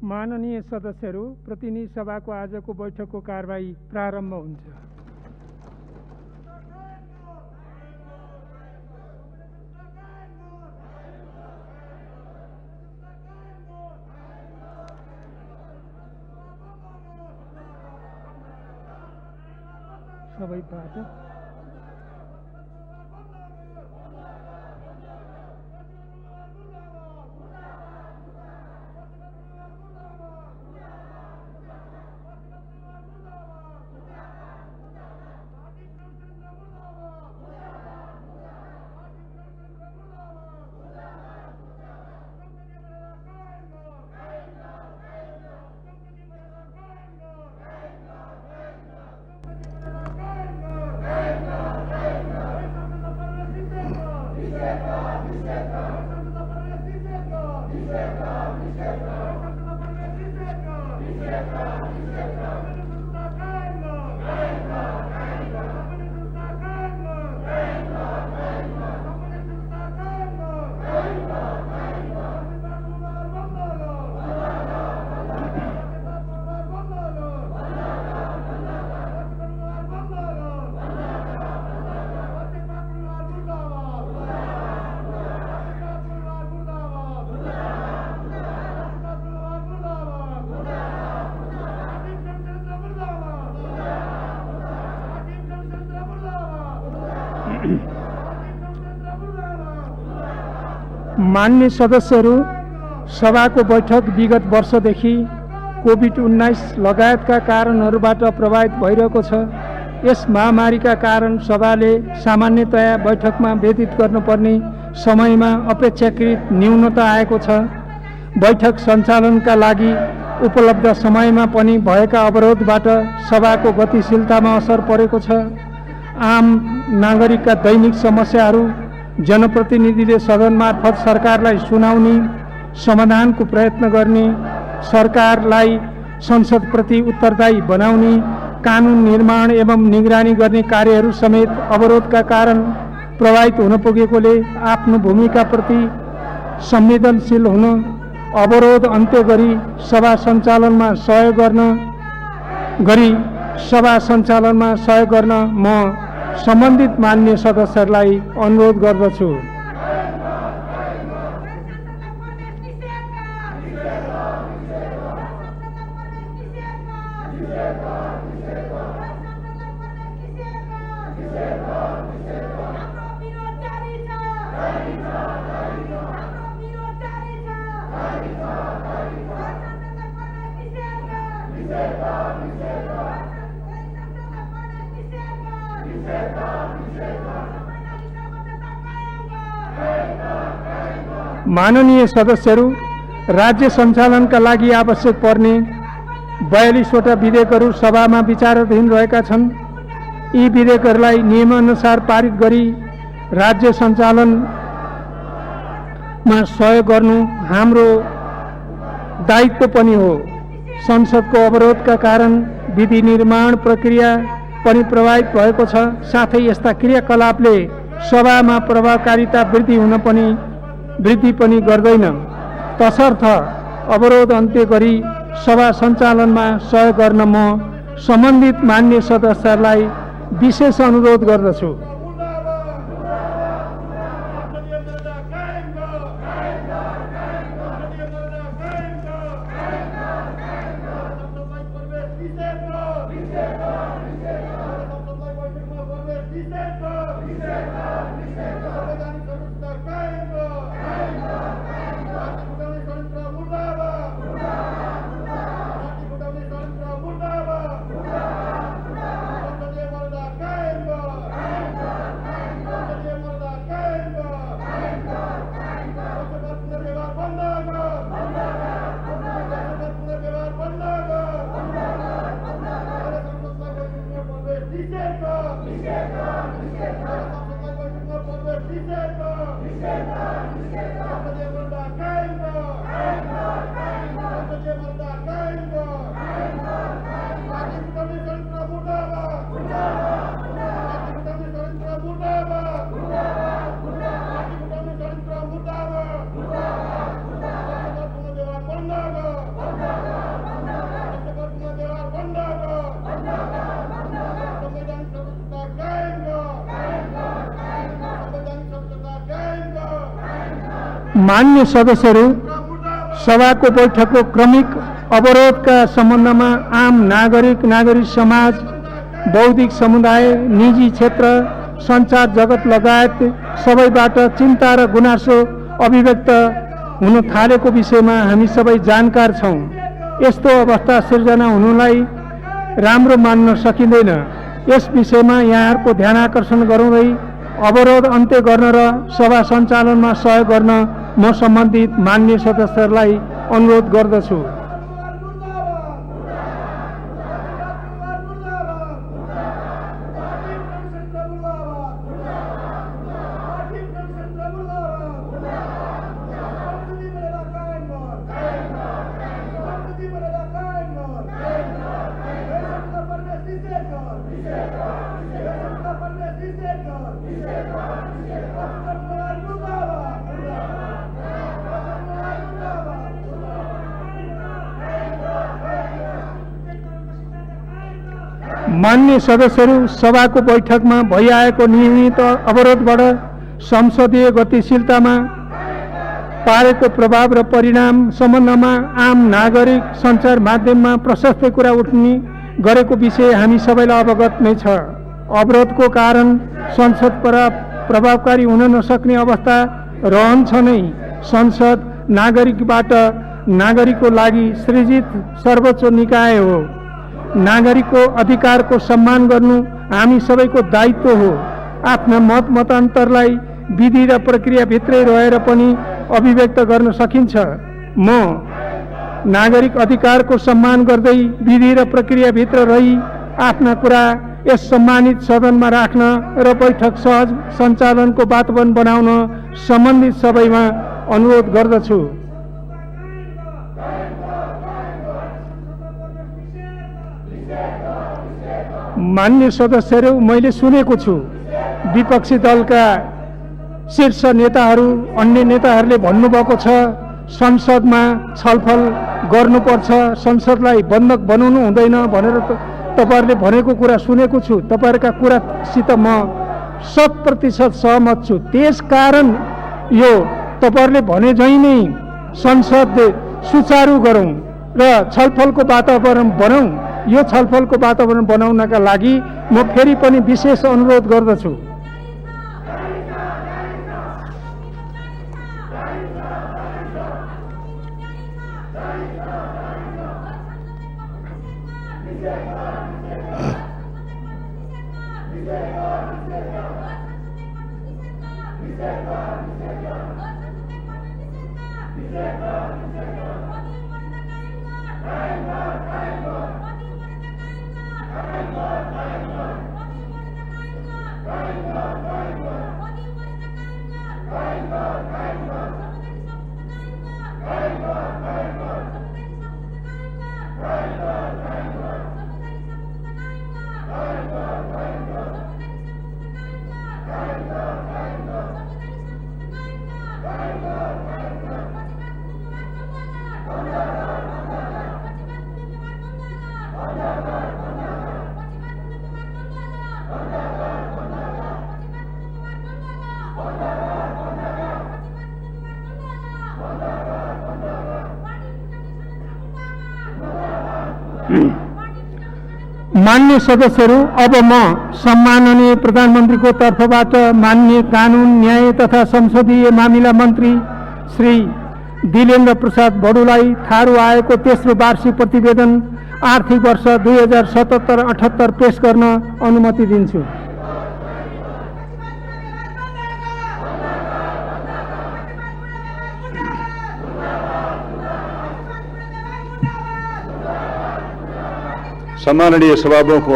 माननीय सदस्यहरू, प्रतिनिधि सभाको आजको बैठकको कारबाही प्रारम्भ हुन्छ। सबैबाट मान्य सदस्यहरू, सभाको बैठक विगत वर्षदेखि कोभिड-19 लगायतका कारणहरूबाट प्रभावित भइरहेको छ। यस महामारीका कारण सभाले सामान्यतया बैठकमा व्यतीत गर्नुपर्ने समयमा अपेक्षाकृत न्यूनता आएको छ। बैठक सञ्चालनका लागि उपलब्ध समयमा पनि भएका अवरोधबाट सभाको गतिशीलतामा असर परेको छ। आम नागरिकका दैनिक समस्याहरू जनप्रतिनिधिले सदन मार्फत सरकारलाई सुनाउने, समाधानको प्रयत्न गर्ने, सरकारलाई संसदप्रति उत्तरदायी बनाउने, कानुन निर्माण एवं निगरानी गर्ने कार्यहरू समेत अवरोधका कारण प्रभावित हुन पुगेकोले आफ्नो भूमिकाप्रति संवेदनशील हुन, अवरोध अन्त्य गरी सभा सञ्चालनमा सहयोग गर्न म सम्बन्धित मान्य सदस्यहरूलाई अनुरोध गर्दछु। माननीय सदस्यहरू, राज्य सञ्चालनका लागि आवश्यक पर्ने 42वटा विधेयकहरू सभामा विचाराधीन रहेका छन्। यी विधेयकहरूलाई नियमानुसार पारित गरी राज्य सञ्चालनमा सहयोग गर्नु हाम्रो दायित्व पनि हो। संसदको अवरोधका कारण विधि निर्माण प्रक्रिया पनि प्रभावित भएको छ। साथै यस्ता क्रियाकलापले सभामा प्रभावकारिता वृद्धि पनि गर्दैन। तसर्थ अवरोध अन्त्य गरी सभा सञ्चालनमा सहयोग गर्न म सम्बन्धित मान्य सदस्यहरूलाई विशेष अनुरोध गर्दछु। मान्य सदस्यहरू, सभाको बैठकको क्रमिक अवरोधका सम्बन्धमा आम नागरिक समाज, बौद्धिक समुदाय, निजी क्षेत्र, सञ्चार जगत लगायत सबैबाट चिन्ता र गुनासो अभिव्यक्त हुन थालेको विषयमा हामी सबै जानकार छौँ। यस्तो अवस्था सिर्जना हुनुलाई राम्रो मान्न सकिँदैन। यस विषयमा यहाँहरूको ध्यानाकर्षण गराउँदै अवरोध अन्त्य गर्न र सभा सञ्चालनमा सहयोग गर्न म सम्बन्धित मान्य सदस्यहरूलाई अनुरोध गर्दछु। मान्य सदस्यहरू, सभाको बैठकमा भइआएको नियमित अवरोधबाट संसदीय गतिशीलतामा पारेको प्रभाव र परिणाम सम्बन्धमा आम नागरिक सञ्चार माध्यममा प्रशस्त कुरा उठ्ने गरेको विषय हामी सबैलाई अवगत नै छ। अवरोधको कारण संसद प्रभावकारी हुन नसक्ने अवस्था रहन्छ नै। संसद नागरिकको लागि सृजित सर्वोच्च निकाय हो। नागरिकको अधिकारको सम्मान गर्नु हामी सबैको दायित्व हो। आफ्ना मतान्तरलाई विधि र प्रक्रियाभित्रै रहेर पनि अभिव्यक्त गर्न सकिन्छ। म नागरिक अधिकारको सम्मान गर्दै विधि र प्रक्रियाभित्र रही आफ्ना कुरा यस सम्मानित सदनमा राख्न र बैठक सहज सञ्चालनको वातावरण बनाउन सम्बन्धित सबैमा अनुरोध गर्दछु। मान्य सदस्यहरू, मैले सुनेको छु विपक्षी दलका शीर्ष नेताहरू, अन्य नेताहरूले भन्नुभएको छ संसदमा छलफल गर्नुपर्छ, संसदलाई बन्धक बनाउनु हुँदैन भनेर तपाईहरुले भनेको कुरा सुनेको छु। तपाईहरुका कुरासित म 100% सहमत छु। त्यसकारण यो तपाईहरुले भने झै नै संसद सुचारू गरौं र छलफलको वातावरण बनाऊ। यो छलफलको वातावरण बनाउनका लागि म फेरि पनि विशेष अनुरोध गर्दछु। मान्य सदस्यहरू, अब म सम्माननीय प्रधानमन्त्रीको तर्फबाट मान्य कानुन, न्याय तथा संसदीय मामिला मन्त्री श्री दिलेन्द्र प्रसाद बडुलाई थारू आयोगको तेस्रो वार्षिक प्रतिवेदन आर्थिक वर्ष 2077-78 पेश गर्न अनुमति दिन्छु। सम्माननीय सभामुख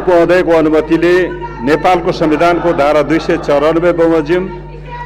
महोदयको अनुमतिले नेपालको संविधानको धारा 294 बमोजिम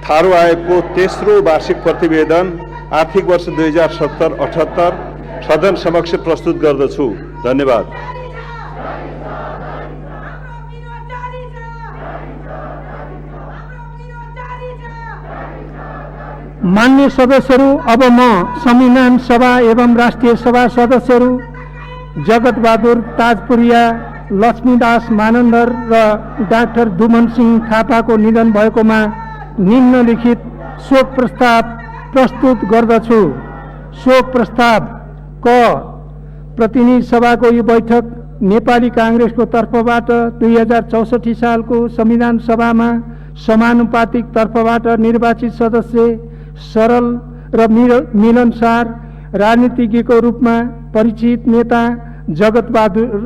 थारू आयोगको तेस्रो वार्षिक प्रतिवेदन आर्थिक वर्ष 2070-78 सदन समक्ष प्रस्तुत गर्दछु। धन्यवाद। मान्य सदस्यहरू, अब म संविधान सभा एवं राष्ट्रिय सभा सदस्यहरू जगत बहादुर ताजपुरिया, लक्ष्मीदास मानन्दर र डाक्टर दुमन सिंह थापाको निधन भएकोमा निम्नलिखित शोक प्रस्ताव प्रस्तुत गर्दछु। शोक प्रस्ताव क प्रतिनिधि सभाको यो बैठक नेपाली कांग्रेसको तर्फबाट 2064 सालको संविधान सभामा समानुपातिक तर्फबाट निर्वाचित सदस्य सरल र मिलनसार राजनीतिज्ञको रूपमा परिचित नेता जगतबहादुर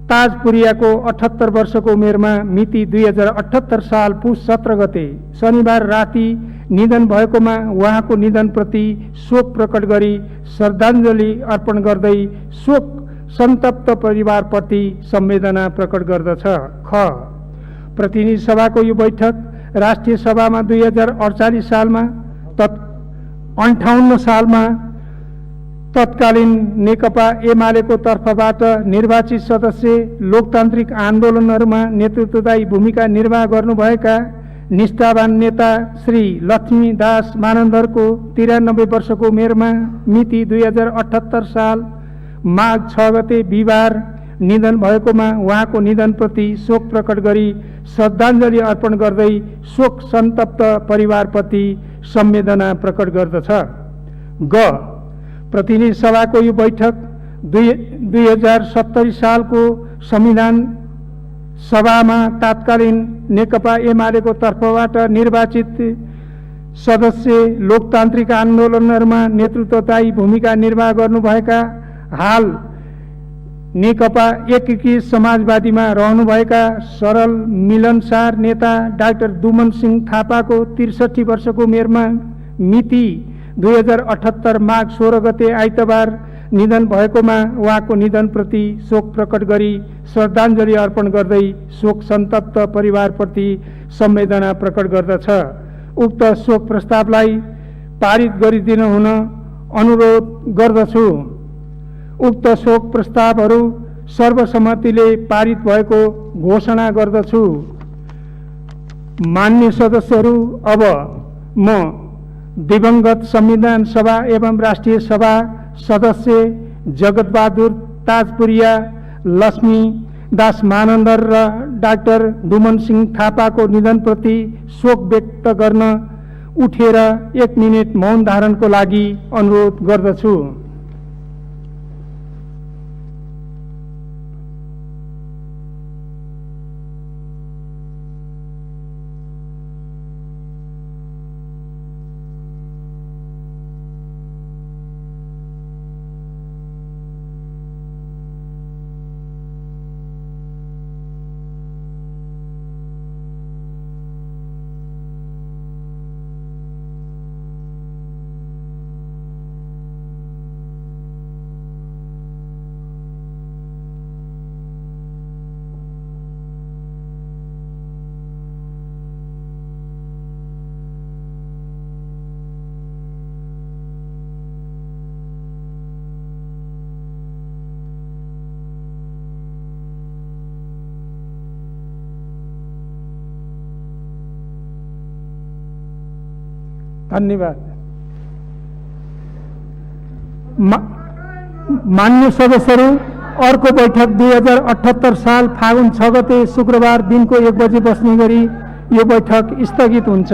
ताजपुरियाको 78 वर्षको उमेरमा मिति 2078 साल पुस 17 गते शनिबार राति निधन भएकोमा उहाँको निधनप्रति शोक प्रकट गरी श्रद्धाञ्जली अर्पण गर्दै शोक सन्तप्त परिवारप्रति संवेदना प्रकट गर्दछ। ख प्रतिनिधि सभाको यो बैठक राष्ट्रिय सभामा 2048 सालमा 58 सालमा तत्कालीन नेकपा एमालेको तर्फबाट निर्वाचित सदस्य लोकतान्त्रिक आन्दोलनहरूमा नेतृत्वदायी भूमिका निर्वाह गर्नुभएका निष्ठावान नेता श्री लक्ष्मीदास मानन्दरको 93 वर्षको उमेरमा मिति 2078 साल माघ 6 गते बिहिबार निधन भएकोमा उहाँको निधनप्रति शोक प्रकट गरी श्रद्धाञ्जली अर्पण गर्दै शोक सन्तप्त परिवारप्रति संवेदना प्रकट गर्दछ। ग प्रतिनिधि सभाको यो बैठक 2070 सालको संविधान सभामा तत्कालीन नेकपा एमालेको तर्फबाट निर्वाचित सदस्य लोकतान्त्रिक आन्दोलनहरूमा नेतृत्वदायी भूमिका निर्वाह गर्नुभएका हाल नेकपा एकीकृत समाजवादीमा रहनुभएका सरल मिलनसार नेता डाक्टर दुमन सिंह थापाको 63 वर्षको उमेरमा मिति 2078 माघ 16 गते आइतबार निधन भएकोमा उहाँको निधनप्रति शोक प्रकट गरी श्रद्धाञ्जली अर्पण गर्दै शोक सन्तप्त परिवारप्रति संवेदना प्रकट गर्दछ। उक्त शोक प्रस्तावलाई पारित गरिदिन हुन अनुरोध गर्दछु। उक्त शोक प्रस्तावहरू सर्वसम्मतिले पारित भएको घोषणा गर्दछु। मान्य सदस्यहरू, अब म दिवंगत संविधान सभा एवं राष्ट्रिय सभा सदस्य जगतबहादुर ताजपुरिया, लक्ष्मी दास मानन्दर र डाक्टर दुमन सिंह थापाको निधनप्रति शोक व्यक्त गर्न उठेर 1 मिनेट मौन धारणको लागि अनुरोध गर्दछु। धन्यवाद। मान्य सदस्यहरू, अर्को बैठक 2078 साल फागुन 6 गते शुक्रबार दिनको 1 बजे बस्ने गरी यो बैठक स्थगित हुन्छ।